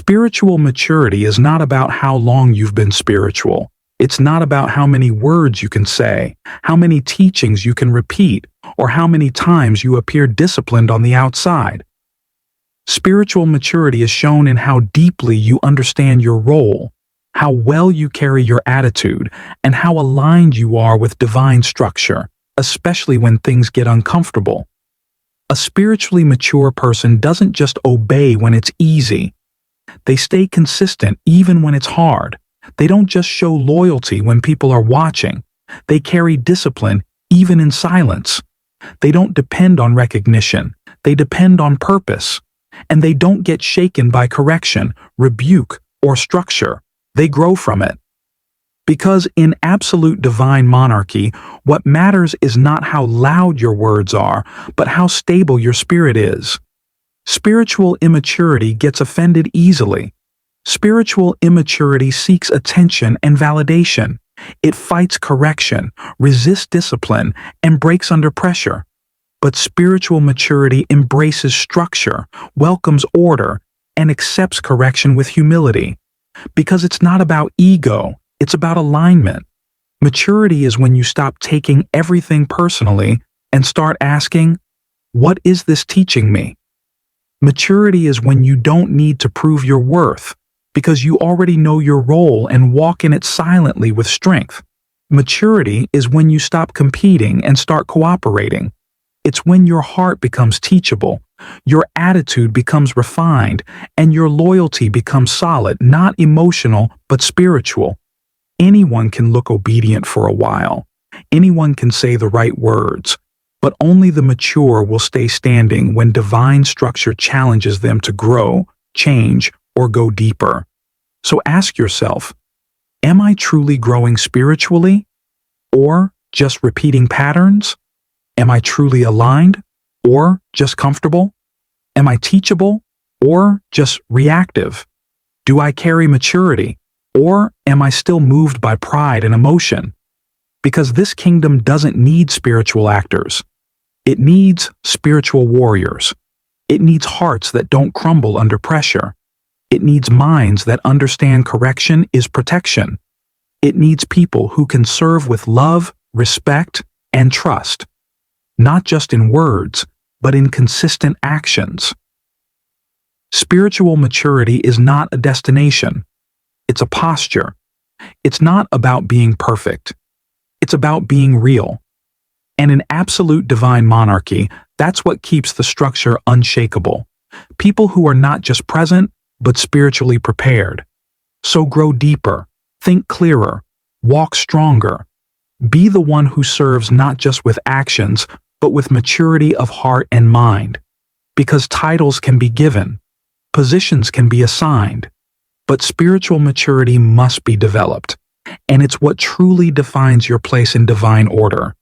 Spiritual maturity is not about how long you've been spiritual. It's not about how many words you can say, how many teachings you can repeat, or how many times you appear disciplined on the outside. Spiritual maturity is shown in how deeply you understand your role, how well you carry your attitude, and how aligned you are with divine structure, especially when things get uncomfortable. A spiritually mature person doesn't just obey when it's easy. They stay consistent even when it's hard. They don't just show loyalty when people are watching. They carry discipline even in silence. They don't depend on recognition. They depend on purpose. And they don't get shaken by correction, rebuke, or structure. They grow from it. Because in absolute divine monarchy, what matters is not how loud your words are, but how stable your spirit is. Spiritual immaturity gets offended easily. Spiritual immaturity seeks attention and validation. It fights correction, resists discipline, and breaks under pressure. But spiritual maturity embraces structure, welcomes order, and accepts correction with humility. Because it's not about ego, it's about alignment. Maturity is when you stop taking everything personally and start asking, "What is this teaching me?" Maturity is when you don't need to prove your worth, because you already know your role and walk in it silently with strength. Maturity is when you stop competing and start cooperating. It's when your heart becomes teachable, your attitude becomes refined, and your loyalty becomes solid, not emotional, but spiritual. Anyone can look obedient for a while. Anyone can say the right words. But only the mature will stay standing when divine structure challenges them to grow, change, or go deeper. So ask yourself, am I truly growing spiritually? Or just repeating patterns? Am I truly aligned? Or just comfortable? Am I teachable? Or just reactive? Do I carry maturity? Or am I still moved by pride and emotion? Because this kingdom doesn't need spiritual actors. It needs spiritual warriors. It needs hearts that don't crumble under pressure. It needs minds that understand correction is protection. It needs people who can serve with love, respect, and trust. Not just in words, but in consistent actions. Spiritual maturity is not a destination. It's a posture. It's not about being perfect. It's about being real. And in absolute divine monarchy, that's what keeps the structure unshakable. People who are not just present, but spiritually prepared. So grow deeper, think clearer, walk stronger. Be the one who serves not just with actions, but with maturity of heart and mind. Because titles can be given, positions can be assigned, but spiritual maturity must be developed. And it's what truly defines your place in divine order.